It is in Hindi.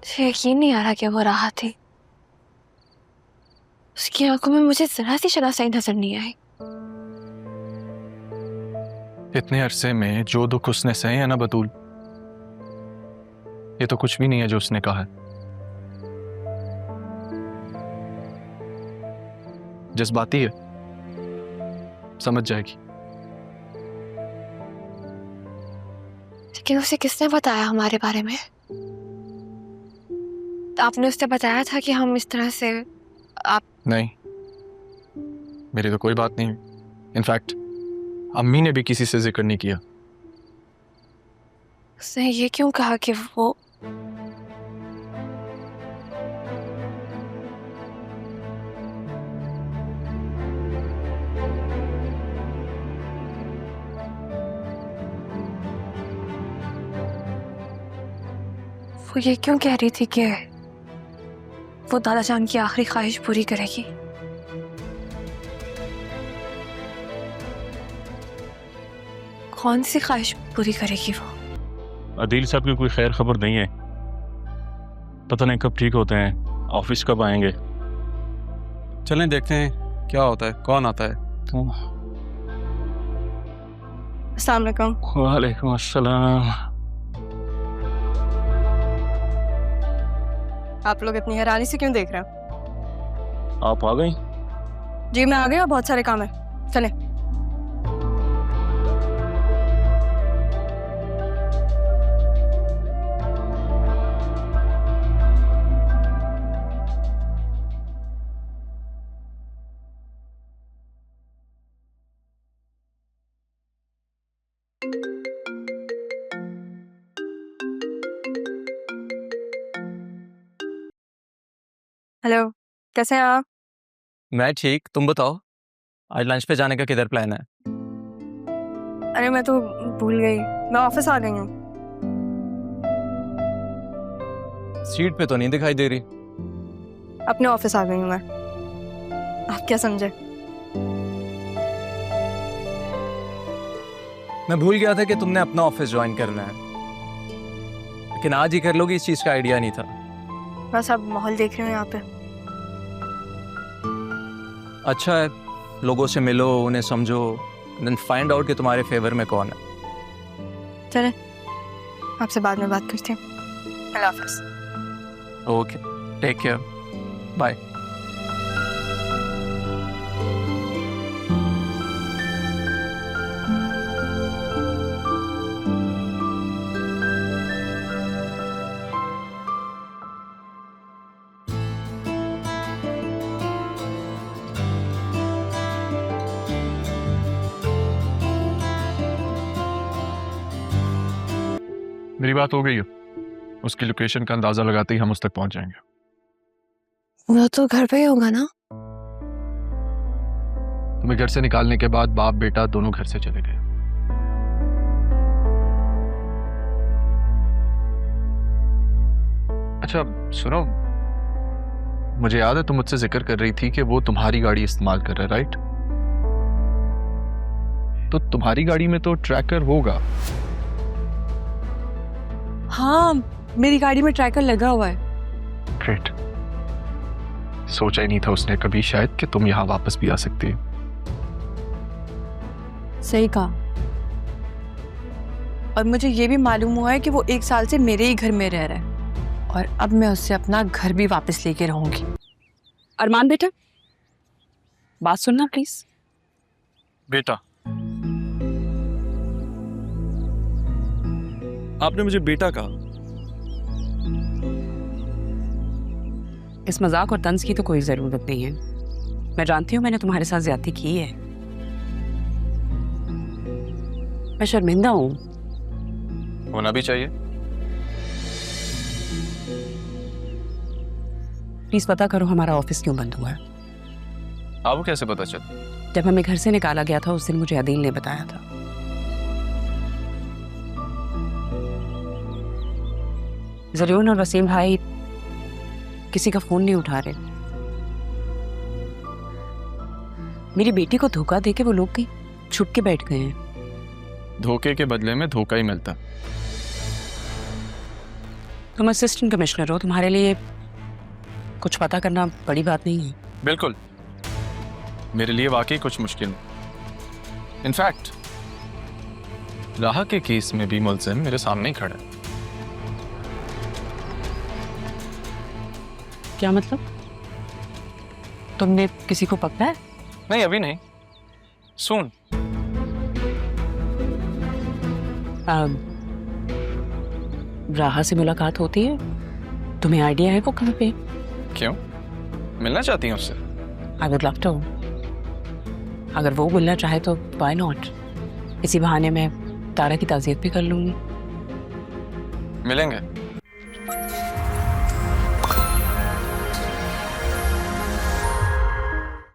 मुझे यकीन नहीं आ रहा कि वो राहत थी। उसकी आंखों में मुझे जरा सी शनासाई नजर नहीं आई। इतने अरसे में जो दुख उसने सहे है ना बतूल, ये तो कुछ भी नहीं है जो उसने कहा है। जज्बाती है, समझ जाएगी। लेकिन उसे किसने बताया हमारे बारे में? आपने उससे बताया था कि हम इस तरह से आप? नहीं, मेरी तो कोई बात नहीं। इनफैक्ट अम्मी ने भी किसी से जिक्र नहीं किया। उसने ये क्यों कहा कि वो? वो ये क्यों कह रही थी कि वो दादा जान की आखिरी ख्वाहिश पूरी करेगी? कौन सी ख्वाहिश पूरी करेगी वो? अदील साहब की कोई खैर खबर नहीं है। पता नहीं कब ठीक होते हैं, ऑफिस कब आएंगे। चलें देखते हैं क्या होता है, कौन आता है। अस्सलाम वालेकुम। वालेकुम अस्सलाम। आप लोग इतनी हैरानी से क्यों देख रहे हैं? आप आ गई? जी मैं आ गई और बहुत सारे काम है, चलें। हेलो, कैसे हैं आप? मैं ठीक, तुम बताओ आज लंच पे जाने का किधर प्लान है? अरे मैं तो भूल गई, मैं ऑफिस आ गई हूँ। सीट पे तो नहीं दिखाई दे रही। अपने ऑफिस आ गई हूँ मैं। आप क्या समझे? मैं भूल गया था कि तुमने अपना ऑफिस ज्वाइन करना है, लेकिन आज ही कर लोगी, इस चीज का आइडिया नहीं था। बस अब माहौल देख रही हूँ यहाँ पे। अच्छा है, लोगों से मिलो, उन्हें समझो, देन फाइंड आउट कि तुम्हारे फेवर में कौन है। चलें, आपसे बाद में बात करते हैं। अल्लाह हाफिज़। Okay, take care, bye. मेरी बात हो गई है, उसकी लोकेशन का अंदाजा लगाते ही हम उस तक पहुंच जाएंगे। वो तो घर पे ही होगा ना? तुम्हें घर से निकालने के बाद बाप बेटा दोनों घर से चले गए। अच्छा सुनो, मुझे याद है तुम मुझसे जिक्र कर रही थी कि वो तुम्हारी गाड़ी इस्तेमाल कर रहा है, राइट? तो तुम्हारी गाड़ी में तो ट्रैकर होगा। हाँ, मेरी गाड़ी में ट्रैकर लगा हुआ है। ग्रेट, सोचा ही नहीं था उसने कभी शायद कि तुम यहाँ वापस भी आ सकती हो। सही कहा। और मुझे ये भी मालूम हुआ है कि वो 1 साल से मेरे ही घर में रह रहा है और अब मैं उससे अपना घर भी वापस लेके रहूंगी। अरमान बेटा, बात सुनना प्लीज। बेटा, आपने मुझे बेटा कहा। इस मजाक और तंज की तो कोई जरूरत नहीं है। मैं जानती हूँ मैंने तुम्हारे साथ ज्यादती की है। मैं शर्मिंदा हूँ। होना भी चाहिए। प्लीज पता करो हमारा ऑफिस क्यों बंद हुआ है। आपको कैसे पता चला? जब हमें घर से निकाला गया था उस दिन मुझे अदील ने बताया था। जरियून और वसीम भाई किसी का फोन नहीं उठा रहे। मेरी बेटी को धोखा देके वो लोग कहीं छुप के बैठ गए हैं। धोखे के बदले में धोखा ही मिलता। तुम असिस्टेंट कमिश्नर हो, तुम्हारे लिए कुछ पता करना बड़ी बात नहीं है। बिल्कुल, मेरे लिए वाकई कुछ मुश्किल नहीं। इनफैक्ट राह के केस में भी मुलजिम मेरे सामने ही खड़ा है। क्या मतलब? तुमने किसी को पकड़ा है? नहीं, अभी नहीं, सुन। राहा से मुलाकात होती है? तुम्हें आइडिया है वो कहाँ पे? क्यों, मिलना चाहती हैं उससे? I would love to. अगर वो मिलना चाहे तो व्हाई नॉट? इसी बहाने मैं तारा की ताज़ियत भी कर लूंगी। मिलेंगे।